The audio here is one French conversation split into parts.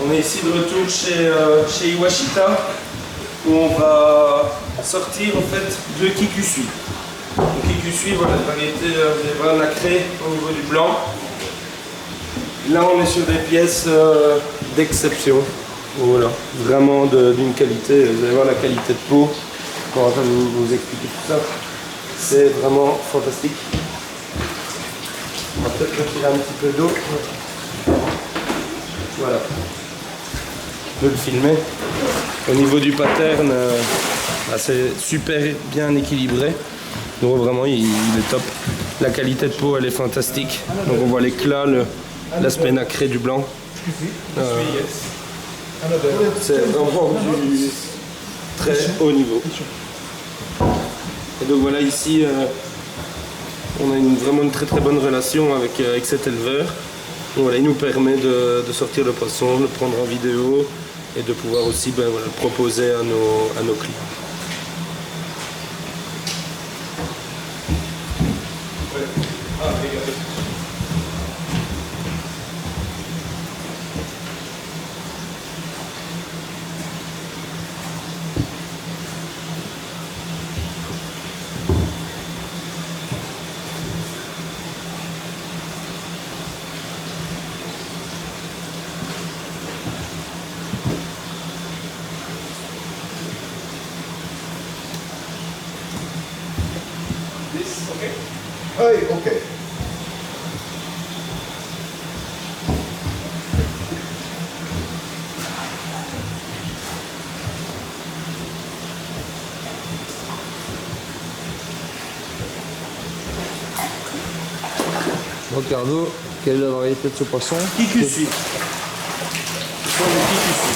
On est ici de retour chez Iwashita où on va sortir en fait de Kikusui. Donc Kikusui, voilà, la variété, vous allez voir nacrée au niveau du blanc. Là on est sur des pièces d'exception. Voilà, vraiment d'une qualité, vous allez voir la qualité de peau. On va vous expliquer tout ça. C'est vraiment fantastique. On va peut-être retirer un petit peu d'eau. Voilà. Je peux le filmer. Au niveau du pattern, c'est super bien équilibré. Donc vraiment, il est top. La qualité de peau, elle est fantastique. Donc on voit l'éclat, l'aspect nacré du blanc. C'est vraiment du très haut niveau. Et donc voilà, ici, on a vraiment une très bonne relation avec cet éleveur. Donc voilà, il nous permet de sortir le poisson, de le prendre en vidéo et de pouvoir aussi voilà, le proposer à nos clients. Hey, okay. Donc Carlo, quelle est la variété de ce poisson? Kikusui. Ce sont des Kikusui.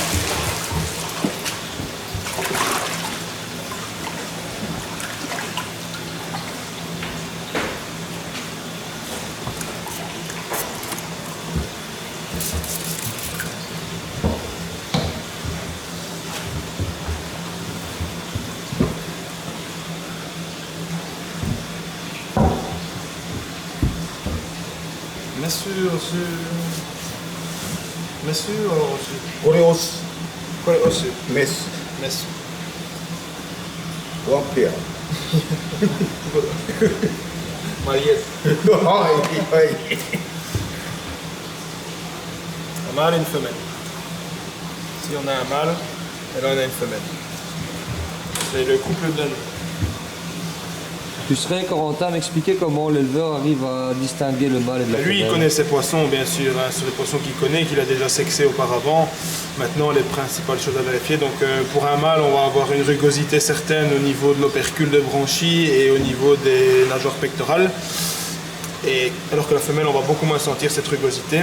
Monsieur, Mess. One pair. Mariette. Un mâle et une femelle. Si on a un mâle, et là on a une femelle. C'est le couple de l'année. Tu serais, Corentin, m'expliquer comment l'éleveur arrive à distinguer le mâle et de la femelle? Lui, il connaît ses poissons, bien sûr. Hein. C'est les poissons qu'il connaît, qu'il a déjà sexés auparavant. Maintenant, les principales choses à vérifier. Donc, pour un mâle, on va avoir une rugosité certaine au niveau de l'opercule de branchie et au niveau des nageoires pectorales. Et alors que la femelle, on va beaucoup moins sentir cette rugosité.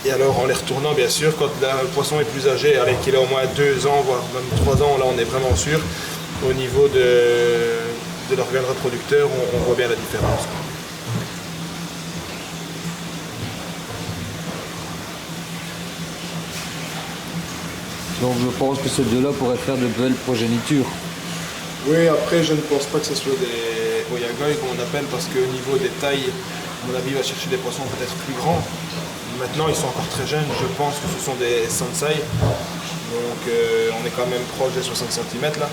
Et alors, en les retournant, bien sûr, quand le poisson est plus âgé, allez, qu'il a au moins 2 ans, voire même 3 ans, là, on est vraiment sûr. Au niveau de l'organe reproducteur, on voit bien la différence. Donc je pense que ces deux-là pourraient faire de belles progénitures. Oui, après, je ne pense pas que ce soit des oyagoi qu'on appelle, parce qu'au niveau des tailles, à mon avis, il va chercher des poissons peut-être plus grands. Maintenant, ils sont encore très jeunes, je pense que ce sont des sansai. Donc, on est quand même proche des 60 cm là.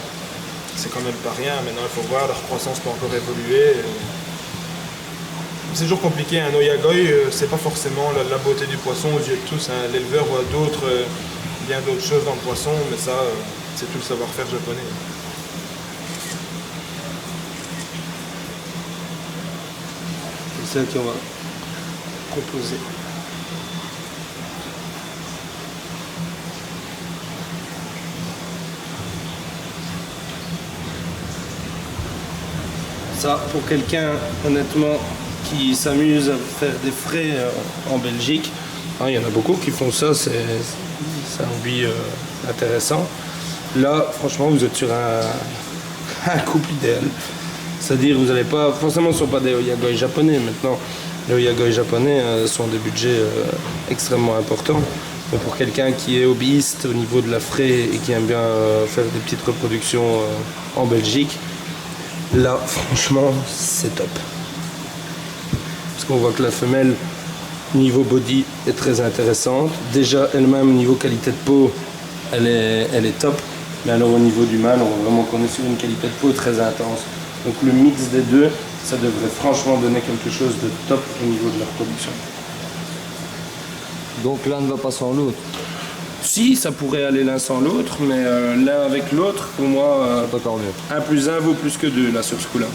C'est quand même pas rien. Maintenant, il faut voir, leur croissance peut encore évoluer. C'est toujours compliqué. Un oyagoi, c'est pas forcément la beauté du poisson aux yeux de tous. Hein. L'éleveur voit bien d'autres choses dans le poisson, mais ça, c'est tout le savoir-faire japonais. C'est ça qu'on va composer. Ça, pour quelqu'un, honnêtement, qui s'amuse à faire des frais en Belgique, hein, il y en a beaucoup qui font ça, c'est un hobby intéressant. Là, franchement, vous êtes sur un couple idéal. C'est-à-dire, vous n'allez pas... Forcément, ce ne sont pas des oyagoi japonais. Maintenant, les oyagoi japonais sont des budgets extrêmement importants. Mais pour quelqu'un qui est hobbyiste au niveau de la fraie et qui aime bien faire des petites reproductions en Belgique, là, franchement, c'est top. Parce qu'on voit que la femelle, niveau body est très intéressante. Déjà elle-même niveau qualité de peau, elle est top. Mais alors au niveau du mâle, on va vraiment qu'on est sur une qualité de peau très intense. Donc le mix des deux, ça devrait franchement donner quelque chose de top au niveau de leur production. Donc l'un ne va pas sans l'autre. Si, ça pourrait aller l'un sans l'autre, mais l'un avec l'autre, pour moi, C'est encore mieux. 1 plus 1 vaut plus que 2 là sur ce coup-là.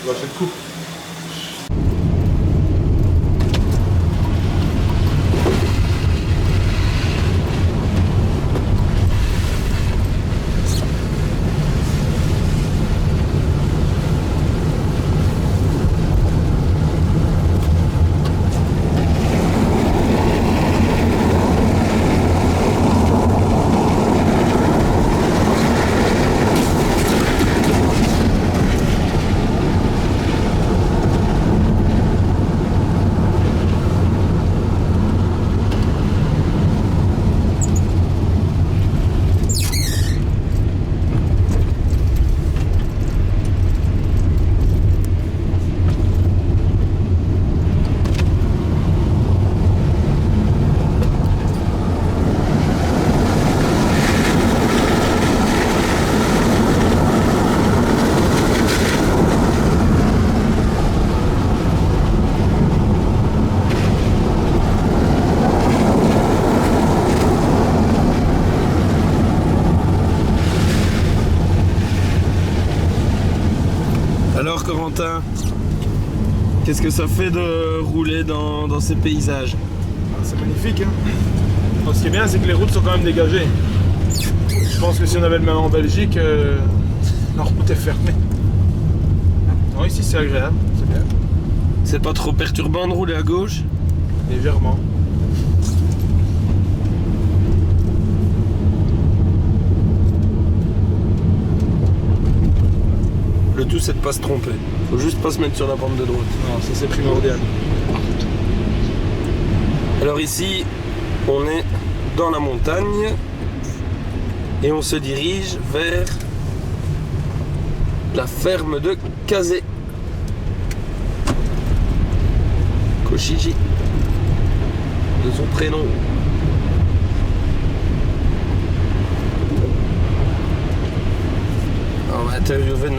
Lâcher le coup. Alors Corentin, qu'est-ce que ça fait de rouler dans ces paysages? C'est magnifique, hein. Donc, ce qui est bien, c'est que les routes sont quand même dégagées. Je pense que si on avait le même en Belgique, la route est fermée. Non, ici c'est agréable, c'est bien. C'est pas trop perturbant de rouler à gauche? Légèrement. Le tout c'est de pas se tromper. Faut juste pas se mettre sur la pente de droite. Non, ça c'est primordial. Alors ici, on est dans la montagne et on se dirige vers la ferme de Cazé. Koshiji, de son prénom. On va interviewer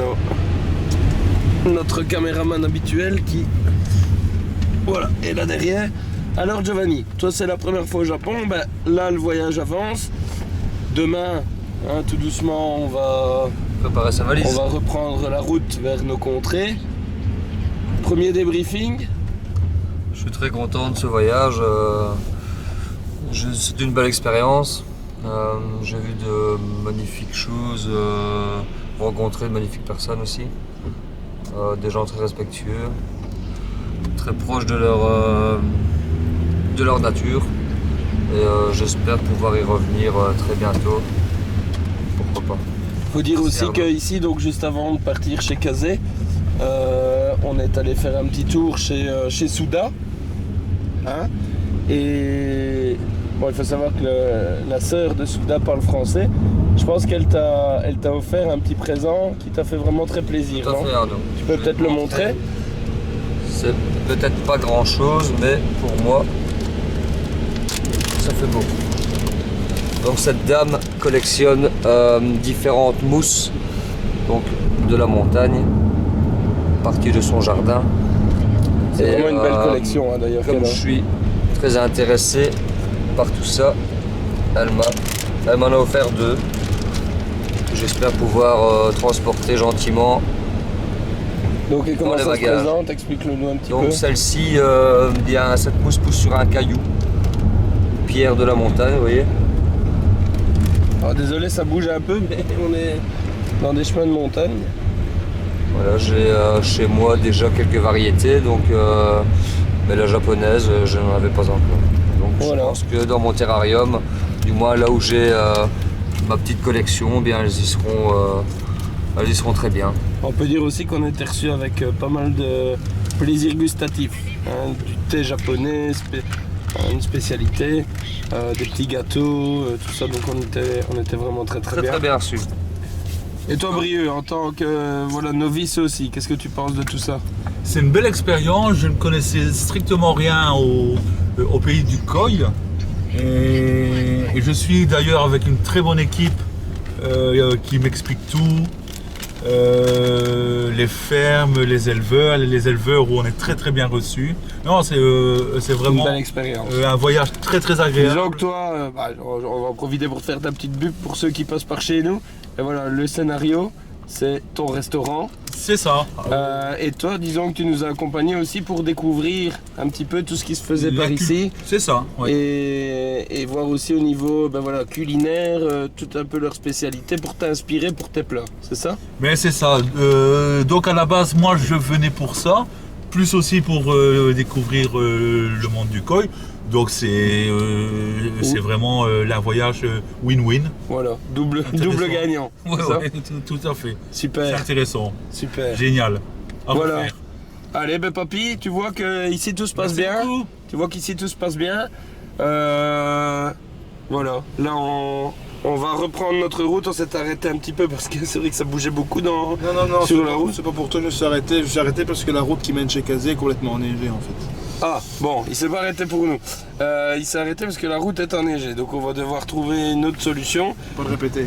notre caméraman habituel qui, voilà, est là derrière. Alors Giovanni, toi c'est la première fois au Japon, ben, là le voyage avance. Demain, hein, tout doucement, on va Préparer sa valise. on va reprendre la route vers nos contrées. Premier débriefing. Je suis très content de ce voyage. C'est une belle expérience. J'ai vu de magnifiques choses, rencontré de magnifiques personnes aussi. Des gens très respectueux, très proches de leur nature. Et j'espère pouvoir y revenir très bientôt. Pourquoi pas. Faut dire aussi Clairement. qu'ici, donc juste avant de partir chez Kazé, on est allé faire un petit tour chez Souda. Hein, et bon, il faut savoir que la sœur de Souda parle français. Je pense qu'elle t'a offert un petit présent qui t'a fait vraiment très plaisir. Tout à Non, fait, Arnaud. tu peux peut-être le montrer. C'est peut-être pas grand chose, mais pour moi, ça fait beau. Donc cette dame collectionne différentes mousses donc, de la montagne, partie de son jardin. C'est Et, vraiment une belle collection hein, d'ailleurs. Comme qu'elle a. je suis très intéressé par tout ça, elle m'en a offert 2. J'espère pouvoir transporter gentiment Donc et comment dans les ça se bagages. présente? Explique-le-nous un petit peu. Donc celle-ci, bien, cette mousse pousse sur un caillou. Pierre de la montagne, vous voyez. Ah, désolé, ça bouge un peu, mais on est dans des chemins de montagne. Voilà, j'ai chez moi déjà quelques variétés, donc, mais la japonaise, je n'en avais pas encore. Donc Voilà. je pense que dans mon terrarium, du moins là où j'ai ma petite collection, eh bien elles y seront très bien. On peut dire aussi qu'on a été reçu avec pas mal de plaisir gustatif. Hein, du thé japonais, une spécialité, des petits gâteaux, tout ça. Donc on était vraiment très Très bien. très bien reçu. Et toi Brieux, en tant que novice aussi, qu'est-ce que tu penses de tout ça? C'est une belle expérience, je ne connaissais strictement rien au pays du Koi. Et je suis d'ailleurs avec une très bonne équipe qui m'explique tout. Les fermes, les éleveurs où on est très très bien reçus. Non, c'est Une vraiment belle expérience. un voyage très très agréable. Disons que toi, on va en profiter pour faire ta petite pub pour ceux qui passent par chez nous. Et voilà, le scénario, c'est ton restaurant. C'est ça. Et toi, disons que tu nous as accompagnés aussi pour découvrir un petit peu tout ce qui se faisait par ici. C'est ça, oui. Et voir aussi au niveau culinaire, tout un peu leur spécialité pour t'inspirer pour tes plats, c'est ça? Mais c'est ça. Donc à la base, moi je venais pour ça, plus aussi pour découvrir le monde du Koi. Donc c'est vraiment un voyage win-win. Voilà, double gagnant. Ouais, c'est ça. ouais, tout à fait. C'est Super, intéressant, super. génial. À Voilà. refaire. Allez, ben papy, tu vois que ici tout se passe Merci bien. beaucoup. Tu vois qu'ici tout se passe bien. Voilà, là on va reprendre notre route. On s'est arrêté un petit peu parce que c'est vrai que ça bougeait beaucoup Non, sur la route. c'est pas pour toi que je suis arrêté. Je suis arrêté parce que la route qui mène chez Kazé est complètement enneigée en fait. Ah, bon, il s'est pas arrêté pour nous. Il s'est arrêté parce que la route est enneigée. Donc on va devoir trouver une autre solution. Faut pas le répéter.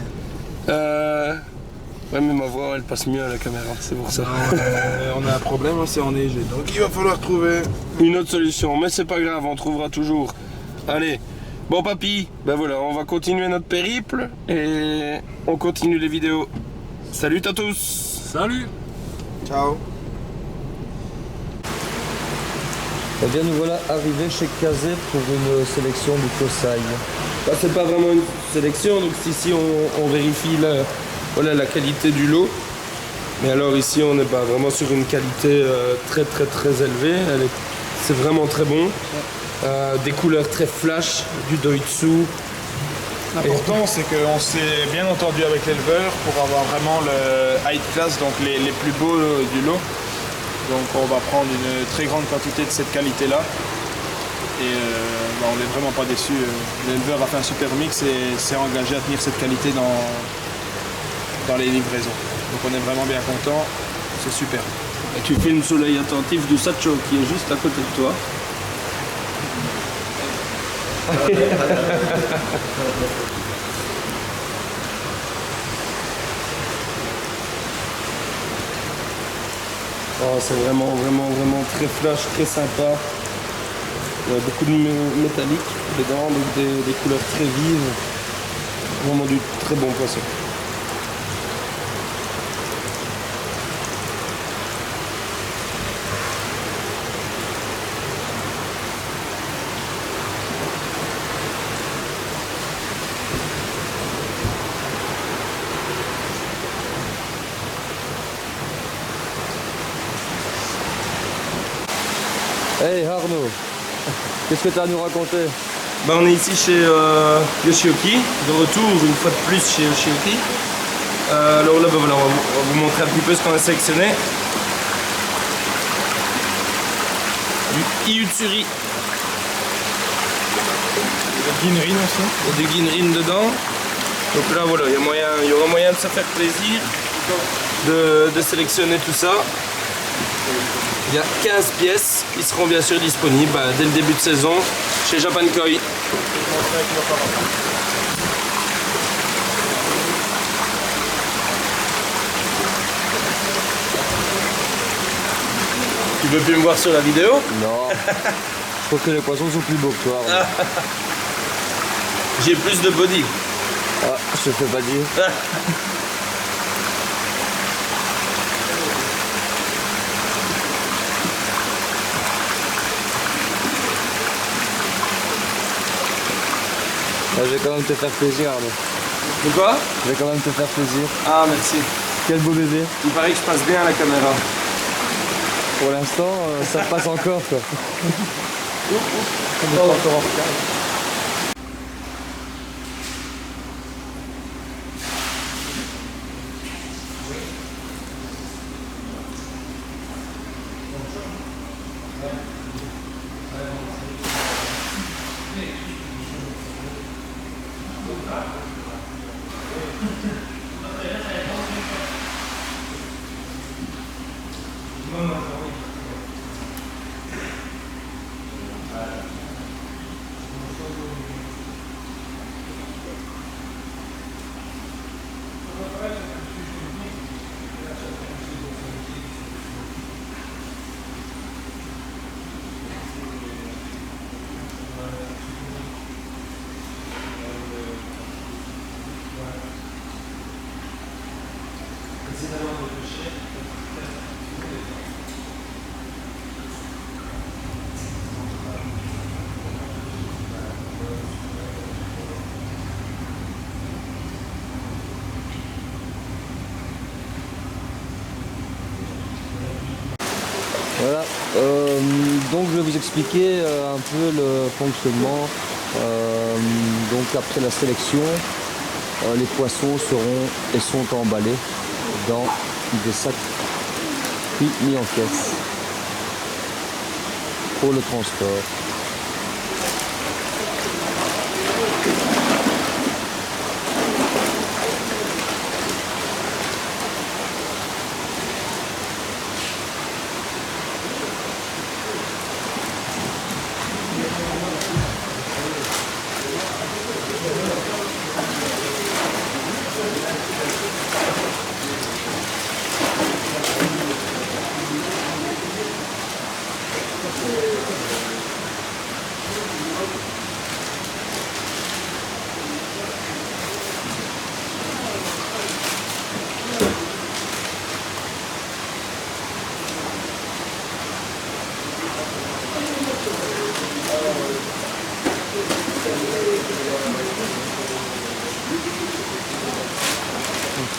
Ouais, mais ma voix elle passe mieux à la caméra, c'est pour ça. On a un problème, hein, c'est enneigé. Donc il va falloir trouver. Une autre solution, mais c'est pas grave, on trouvera toujours. Allez, bon papy, ben voilà, on va continuer notre périple et on continue les vidéos. Salut à tous. Salut. Ciao. Eh bien nous voilà arrivés chez Kazé pour une sélection du Kosai. Bah, c'est pas vraiment une sélection, donc ici on vérifie la qualité du lot. Mais alors ici on est vraiment sur une qualité très élevée. C'est vraiment très bon. Des couleurs très flash, du Doitsu. L'important, c'est qu'on s'est bien entendu avec l'éleveur pour avoir vraiment le high class, donc les plus beaux du lot. Donc on va prendre une très grande quantité de cette qualité-là. Et on n'est vraiment pas déçus. L'éleveur a fait un super mix et s'est engagé à tenir cette qualité dans les livraisons. Donc on est vraiment bien content, c'est super. Et tu filmes sous l'œil attentif du Sacho qui est juste à côté de toi. Oh, c'est vraiment très flash, très sympa. Il y a beaucoup de métallique dedans, donc des couleurs très vives. Vraiment du très bon poisson. Hey Arnaud, qu'est-ce que tu as à nous raconter? On est ici chez Yoshioki, de retour une fois de plus chez Yoshioki. Alors là, voilà, on va vous montrer un petit peu ce qu'on a sélectionné. Du Iyutsuri. Le Ginrin aussi. Il y a du Ginrin dedans. Donc là, voilà, il y aura moyen de se faire plaisir, de sélectionner tout ça. Il y a 15 pièces qui seront bien sûr disponibles dès le début de saison chez Japan Koi. Tu veux plus me voir sur la vidéo? Non, je trouve que les poissons sont plus beaux que toi. Arnaud. J'ai plus de body. Ah, je te fais pas dire. Je vais quand même te faire plaisir, Arnaud. De quoi? Je vais quand même te faire plaisir. Ah, merci. Quel beau bébé. Il paraît que je passe bien à la caméra. Pour l'instant, ça passe encore quoi. Voilà, donc je vais vous expliquer un peu le fonctionnement. Donc après la sélection, les poissons sont emballés dans des sacs puis mis en caisse pour le transport.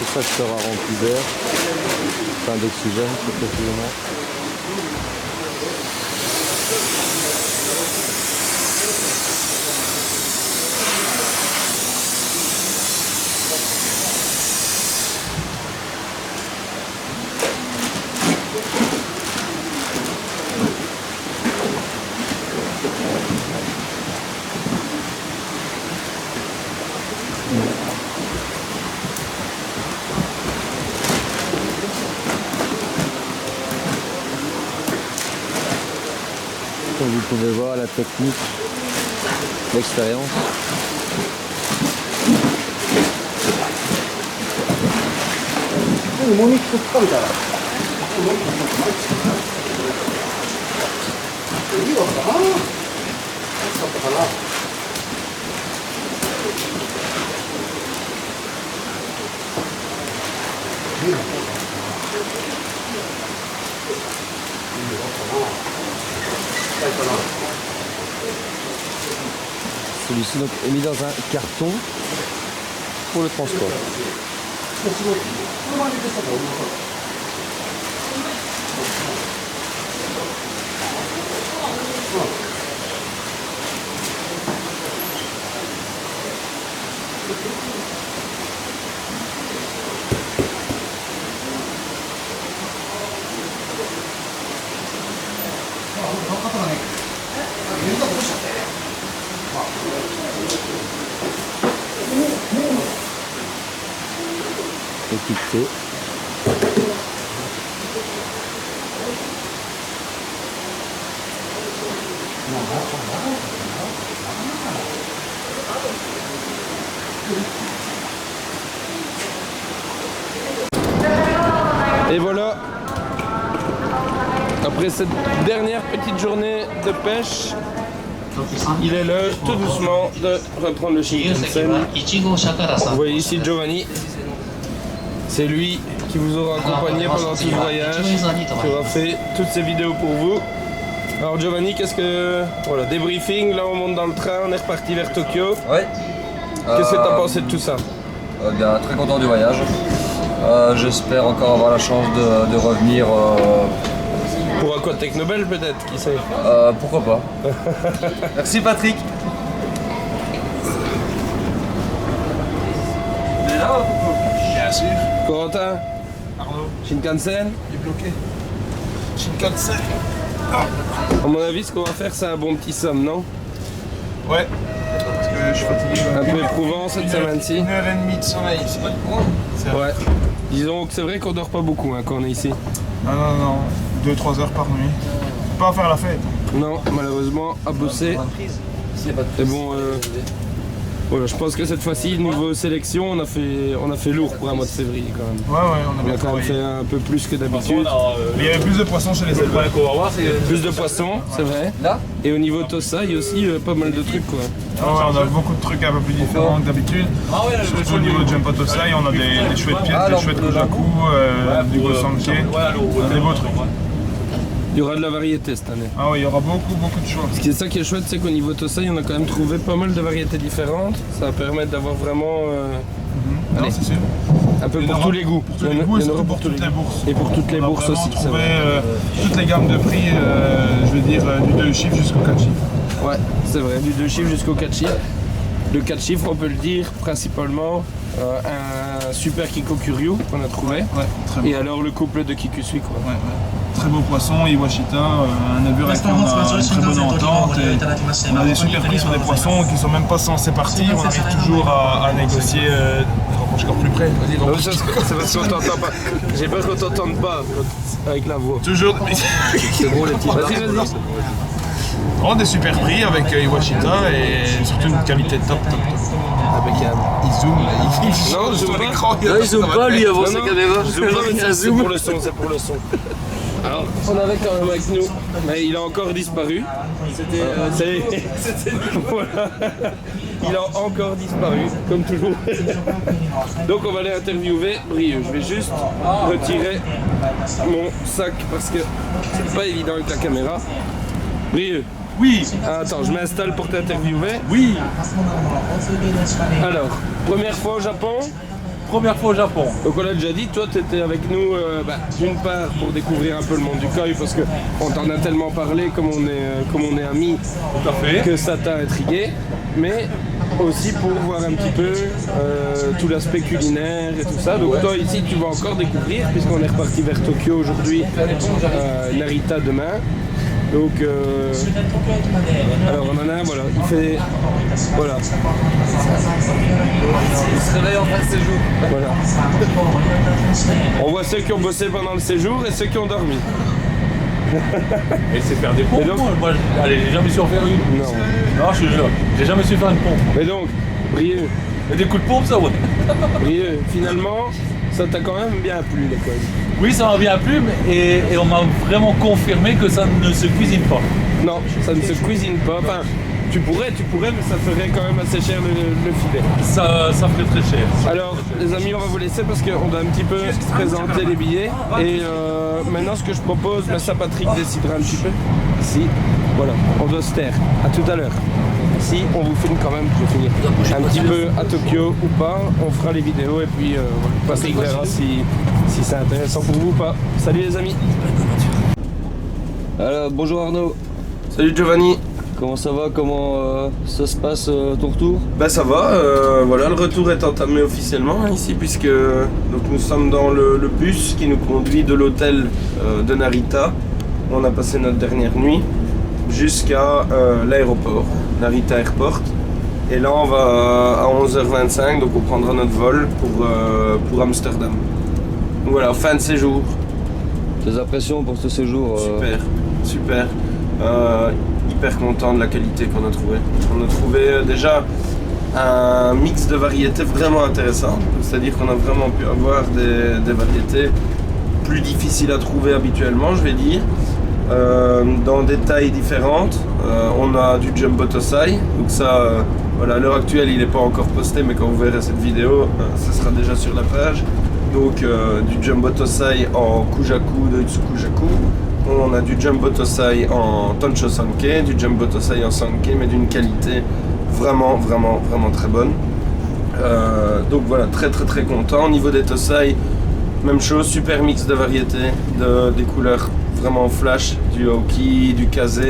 C'est ça qui sera rempli d'air, enfin d'oxygène plus précisément. Comme vous pouvez voir la technique, l'expérience. Celui-ci donc est mis dans un carton pour le transport. Étiqueté. Et voilà, après cette dernière petite journée de pêche, il est l'heure tout doucement de reprendre le Shinkansen. Vous voyez ici Giovanni, c'est lui qui vous aura accompagné pendant tout ce voyage, qui aura fait toutes ces vidéos pour vous. Alors Giovanni, qu'est-ce que... Voilà, débriefing, là on monte dans le train, on est reparti vers Tokyo. Ouais. Qu'est-ce que t'as pensé de tout ça? Bien, très content du voyage. J'espère encore avoir la chance de revenir. Pour un quad Technobel peut-être, qui sait? Pourquoi pas. Merci Patrick. Bien sûr. Corentin, Arnaud, Shinkansen. il est bloqué. Shinkansen. À mon avis, ce qu'on va faire, c'est un bon petit somme, non? Ouais. Parce que je suis fatigué. Un peu éprouvant cette semaine-ci. 1h30 de sommeil, c'est pas de point. Ouais. Disons que c'est vrai qu'on dort pas beaucoup quand on est ici. Non. 2-3 heures par nuit. Pas à faire la fête. Non, malheureusement, à bosser. Et bon, voilà, je pense que cette fois-ci, niveau sélection, on a fait lourd pour un mois de février quand même. Ouais, on a On bien a quand même travaillé. fait un peu plus que d'habitude. Mais il y avait plus de poissons chez les éleveurs. Plus de poissons, c'est vrai. Là Et au niveau Tossa, il y a aussi pas mal de trucs quoi. On a beaucoup de trucs un peu plus différents que d'habitude. Surtout au niveau de Jumbo Tosai, on a des chouettes pièces, des chouettes Kojaku, du Gosanke. On a des beaux trucs. Il y aura de la variété cette année. Ah oui, il y aura beaucoup de choix. Ce qui est ça qui est chouette, c'est qu'au niveau Tossa, on a quand même trouvé pas mal de variétés différentes. Ça va permettre d'avoir vraiment Non, c'est sûr. un peu Il y en pour aura tous les goûts. Pour tous les goûts et Il y en aura surtout pour tous toutes les bourses. Et pour toutes les On a bourses vraiment aussi, c'est trouvé vrai. toutes les gammes de prix, je veux dire, du 2 chiffres jusqu'au 4 chiffres. Ouais, c'est vrai, du 2 chiffres jusqu'au 4 chiffres. Le 4 chiffres, on peut le dire, principalement un super Kiko Kuryu qu'on a trouvé. Ouais, très Et beau. alors le couple de Kikusui quoi. Ouais. Très beau poisson, Iwashita, un éleveur avec qui on a une très bonne entente. Et on a des super prix sur des poissons qui sont même pas censés partir. On arrive toujours à négocier. Rapproche encore plus près. Vas-y, Non, rapproche. c'est parce qu'on t'entend pas. J'ai peur qu'on t'entende pas avec la voix. Toujours. C'est bon les petits. Vas-y. Oh, des super prix avec Iwashita et surtout une qualité top. Impeccable. Il zoome là, il Non, je zoome pas. l'écran. Non, il zoome pas lui avant Non, sa non, caméra. je zoome pas, mais c'est pour le son, c'est pour le son. Alors, on avait quand même avec nous, mais il a encore disparu. C'était voilà. Il a encore disparu, comme toujours. Donc on va aller interviewer Brieux. Je vais juste retirer mon sac parce que c'est pas évident avec la caméra. Brieux. Oui, Attends, je m'installe pour t'interviewer. oui, Alors, première fois au Japon. première fois au Japon. Donc on l'a déjà dit, toi tu étais avec nous d'une part pour découvrir un peu le monde du koi parce qu'on t'en a tellement parlé comme on est amis Tout à fait. que ça t'a intrigué, mais aussi pour voir un petit peu tout l'aspect culinaire et tout ça. Donc toi ici tu vas encore découvrir puisqu'on est reparti vers Tokyo aujourd'hui, Narita demain. Donc alors on en a un, voilà, il fait voilà. Il se réveille en fin de séjour. Voilà. On voit ceux qui ont bossé pendant le séjour et ceux qui ont dormi. Et c'est faire des pompes. Et donc- Moi, allez, j'ai jamais su en faire une. Non. Non, je te jure, j'ai jamais su faire une pompe. Mais donc, Brieux, Et des coups de pompe, ça, ouais. Brieux, finalement, ça t'a quand même bien plu l'école. Oui, ça m'a bien plu, et on m'a vraiment confirmé que ça ne se cuisine pas. Non, ça ne se cuisine pas. Enfin, tu pourrais, mais ça ferait quand même assez cher le filet. Ça ferait très cher. Alors, les amis, on va vous laisser parce qu'on doit un petit peu présenter les billets. Et maintenant, ce que je propose, mais ça, Patrick décidera un petit peu. Si, voilà, on doit se taire. À tout à l'heure. Si, on vous filme quand même, je vais finir. Un petit peu à Tokyo ou pas, on fera les vidéos et puis Patrick verra si c'est intéressant pour vous ou pas. Salut les amis. Alors, bonjour Arnaud. Salut Giovanni. Comment ça va? Comment ça se passe ton retour? Ben ça va, voilà, le retour est entamé officiellement ici puisque donc, nous sommes dans le bus qui nous conduit de l'hôtel de Narita. On a passé notre dernière nuit jusqu'à l'aéroport, Narita Airport. Et là on va à 11h25, donc on prendra notre vol pour Amsterdam. Donc voilà, fin de séjour. Tes impressions pour ce séjour? Super. Hyper content de la qualité qu'on a trouvé. On a trouvé déjà un mix de variétés vraiment intéressant. C'est-à-dire qu'on a vraiment pu avoir des variétés plus difficiles à trouver habituellement, je vais dire. Dans des tailles différentes. On a du Jumbo Tosai. Donc ça, voilà, à l'heure actuelle, il n'est pas encore posté, mais quand vous verrez cette vidéo, ça sera déjà sur la page. Donc du Jumbo Tosai en Kujaku de Tsukujaku. On a du Jumbo Tosai en Toncho Sanke, du Jumbo Tosai en Sanke, mais d'une qualité vraiment très bonne. Donc voilà, très très très content. Au niveau des Tosai, même chose, super mix de variétés, des couleurs vraiment flash, du Aoki, du Kaze,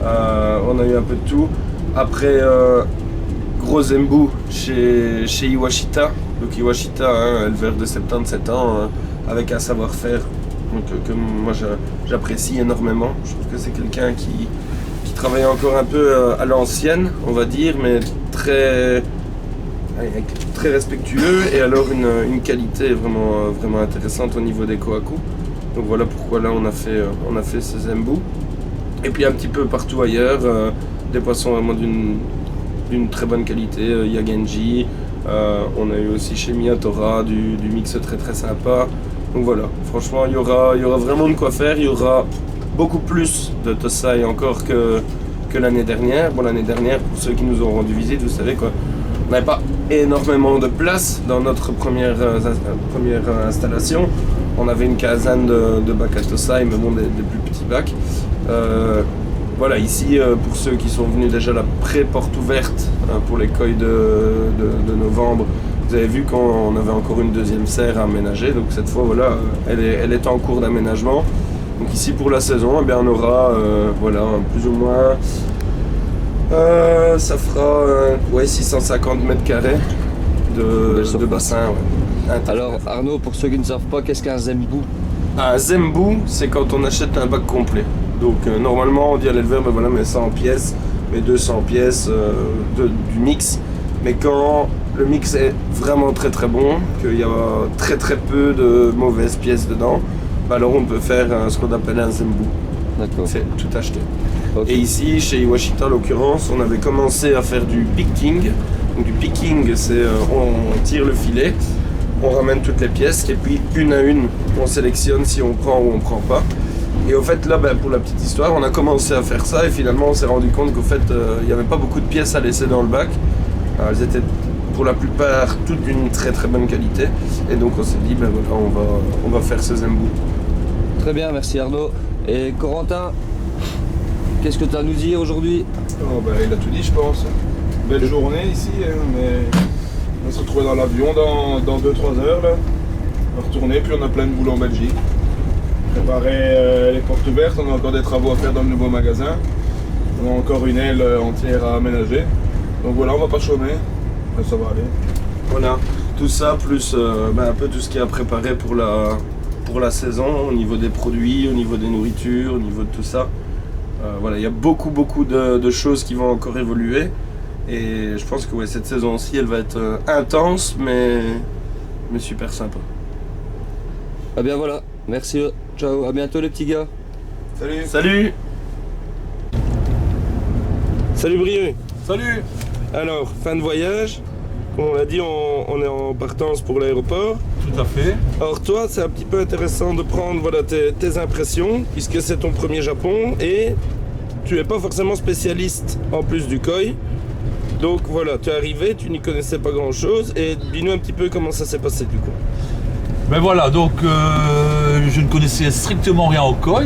on a eu un peu de tout. Après, gros Zembu chez Iwashita, donc Iwashita, hein, éleveur de 77 ans, avec un savoir-faire que moi j'apprécie énormément. Je trouve que c'est quelqu'un qui travaille encore un peu à l'ancienne, on va dire, mais très respectueux, et alors une qualité vraiment intéressante au niveau des kohaku. Donc voilà pourquoi là on a fait ce Zembu. Et puis un petit peu partout ailleurs, des poissons vraiment d'une très bonne qualité, Yagenji, on a eu aussi chez Miyatora du mix très très sympa. Donc voilà, franchement il y aura vraiment de quoi faire, il y aura beaucoup plus de Tosai encore que l'année dernière. Bon, l'année dernière, pour ceux qui nous ont rendu visite, vous savez quoi, on n'avait pas énormément de place dans notre première installation. On avait une quinzaine de bacs à Tosai, mais bon, des plus petits bacs. Voilà, ici, pour ceux qui sont venus déjà la pré-porte ouverte pour les koi de novembre, vous avez vu qu'on avait encore une deuxième serre à aménager. Donc cette fois, voilà, elle est en cours d'aménagement. Donc ici, pour la saison, eh bien, on aura voilà, plus ou moins, ça fera 650 mètres carrés de bassin. Ouais. Alors Arnaud, pour ceux qui ne savent pas, qu'est-ce qu'un Zembu? Un Zembu, c'est quand on achète un bac complet. Donc normalement on dit à l'éleveur, ben voilà, mais 100 pièces, mais 200 pièces du mix. Mais quand le mix est vraiment très très bon, qu'il y a très très peu de mauvaises pièces dedans, ben alors on peut faire ce qu'on appelle un Zembu. D'accord. C'est tout acheté. Okay. Et ici, chez Iwashita en l'occurrence, on avait commencé à faire du picking. Donc du picking, c'est on tire le filet, on ramène toutes les pièces et puis une à une, on sélectionne si on prend ou on prend pas. Et au fait là, pour la petite histoire, on a commencé à faire ça et finalement on s'est rendu compte qu'au fait il n'y avait pas beaucoup de pièces à laisser dans le bac. Elles étaient pour la plupart toutes d'une très très bonne qualité. Et donc on s'est dit, voilà, on va faire ce Zembu. Très bien, merci Arnaud. Et Corentin, qu'est-ce que tu as à nous dire aujourd'hui? Il a tout dit, je pense. Belle journée ici, hein, mais on va se retrouver dans l'avion dans 2-3 heures. Là. On va retourner, puis on a plein de boulot en Belgique. Préparer les portes ouvertes, on a encore des travaux à faire dans le nouveau magasin. On a encore une aile entière à aménager. Donc voilà, on va pas chômer, ça va aller. Voilà, tout ça plus un peu tout ce qui est à préparer pour la saison, au niveau des produits, au niveau des nourritures, au niveau de tout ça. Voilà, il y a beaucoup de choses qui vont encore évoluer. Et je pense que ouais, cette saison-ci, elle va être intense, mais super sympa. Ah bien voilà, merci, ciao, à bientôt les petits gars. Salut. Salut. Salut Brieux. Salut. Alors, fin de voyage. Comme on l'a dit, on est en partance pour l'aéroport. Tout à fait. Alors toi, c'est un petit peu intéressant de prendre voilà, tes impressions, puisque c'est ton premier Japon et tu n'es pas forcément spécialiste en plus du koi. Donc voilà, tu es arrivé, tu n'y connaissais pas grand chose et dis-nous un petit peu comment ça s'est passé du coup. Ben voilà, donc je ne connaissais strictement rien au koi.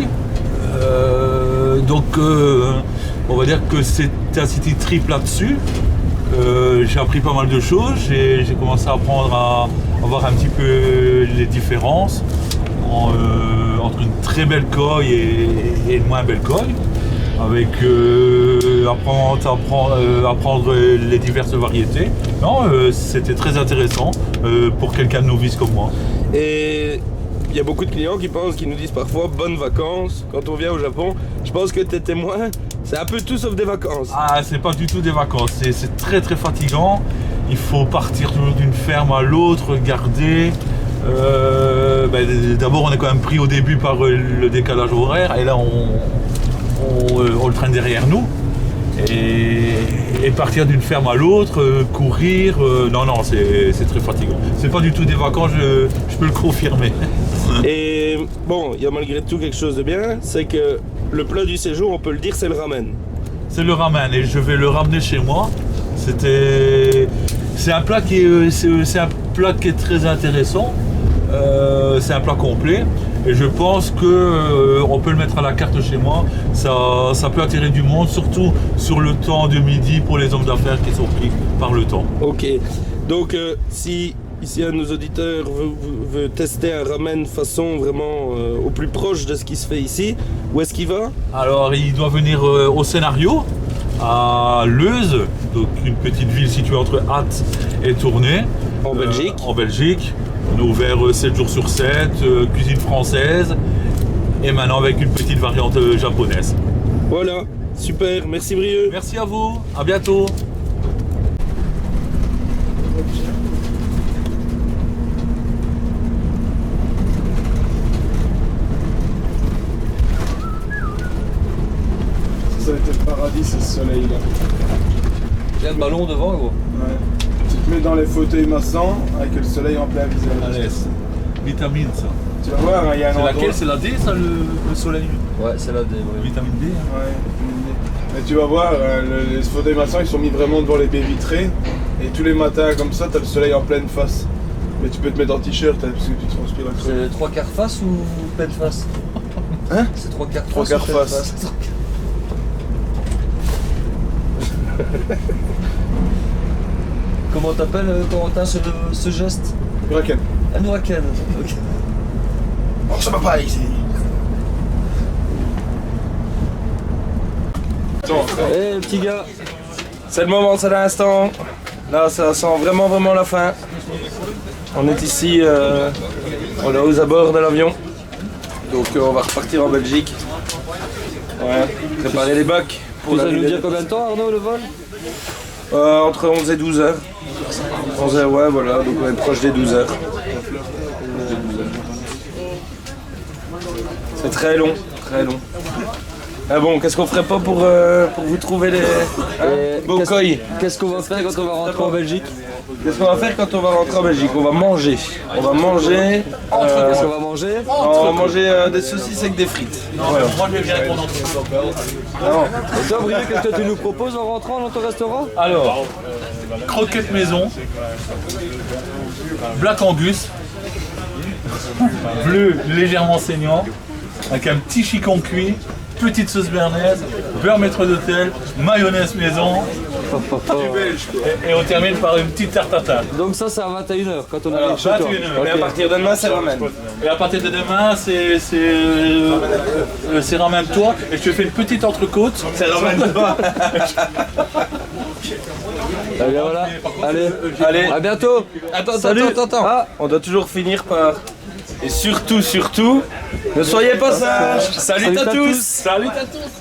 On va dire que c'est un city trip là-dessus. J'ai appris pas mal de choses, j'ai commencé à apprendre à voir un petit peu les différences entre une très belle koi et une moins belle koi, avec apprendre les diverses variétés. Non, c'était très intéressant pour quelqu'un de novice comme moi. Et il y a beaucoup de clients qui nous disent parfois bonnes vacances quand on vient au Japon. Je pense que tu es témoin, c'est un peu tout sauf des vacances. Ah, c'est pas du tout des vacances, c'est très très fatigant. Il faut partir toujours d'une ferme à l'autre, garder. D'abord on est quand même pris au début par le décalage horaire et là on le traîne derrière nous. Et partir d'une ferme à l'autre, courir, non, c'est très fatigant. C'est pas du tout des vacances, je peux le confirmer. Et bon, il y a malgré tout quelque chose de bien, c'est que le plat du séjour, on peut le dire, c'est le ramen. C'est le ramen et je vais le ramener chez moi. C'est un plat qui est très intéressant. C'est un plat complet. Et je pense qu'on peut le mettre à la carte chez moi. Ça peut attirer du monde, surtout sur le temps de midi pour les hommes d'affaires qui sont pris par le temps. Ok. Donc si ici un de nos auditeurs veut tester un ramen façon vraiment au plus proche de ce qui se fait ici, où est-ce qu'il va? Alors il doit venir au Scénario, à Leuze, donc une petite ville située entre Ath et Tournai. En Belgique. En Belgique. On est ouvert 7 jours sur 7, cuisine française, et maintenant avec une petite variante japonaise. Voilà, super, merci Brieux. Merci à vous, à bientôt. Ça a été le paradis, c'est ce soleil-là. Il y a le ballon devant, gros. Ouais. Tu te mets dans les fauteuils massants avec le soleil en plein visage. Allez, vitamine ça. Tu vas voir, hein, il y a un C'est endroit... laquelle? C'est la D ça, le soleil? Ouais, c'est là des. Ouais. Vitamine D hein. Ouais. Mais tu vas voir, les fauteuils maçons ils sont mis vraiment devant les baies vitrées. Et tous les matins comme ça, t'as le soleil en pleine face. Mais tu peux te mettre en t-shirt hein, parce que tu transpires un peu. C'est 3 quarts face ou pleine face? Hein? C'est 3 quarts Trois face. quarts ou pleine face. Comment t'appelles Corentin ce geste? Bracken. Un huracan. Ok. Oh, ça va pas ici. Eh petit gars. C'est le moment, c'est l'instant. Là, ça sent vraiment la fin. On est ici, on est aux abords de l'avion. Donc on va repartir en Belgique. Ouais, préparer les bacs. Tu vas nous dire combien de temps Arnaud le vol? Entre 11 et 12 heures. 11 heures, ouais, voilà, donc on est proche des 12 heures. C'est très long, très long. Ah bon, qu'est-ce qu'on ferait pas pour vous trouver les beaux koi? Qu'est-ce qu'on va faire quand on va rentrer en Belgique? Qu'est-ce qu'on va faire quand on va rentrer en Belgique? On va manger. On va manger. Qu'est-ce qu'on va manger? On va manger des saucisses avec des frites. Voilà. Moi je vais bien répondre. Non. Et toi Brieux, qu'est-ce que tu nous proposes en rentrant dans ton restaurant? Alors, croquette maison, Black Angus, bleu légèrement saignant, avec un petit chicon cuit, petite sauce béarnaise, beurre maître d'hôtel, mayonnaise maison, et on termine par une petite tarte à tarte. Donc ça c'est à 21h quand on arrive chez toi. 21h. Mais à partir de demain, c'est ramen. Et à partir de demain, c'est ramène-toi, et je te fais une petite entrecôte. C'est ramène-toi. Eh bien voilà. Allez, Allez. à bientôt. Salut. Attends. Ah, on doit toujours finir par... Et surtout, ne soyez pas sages. Salut à tous. Salut à tous.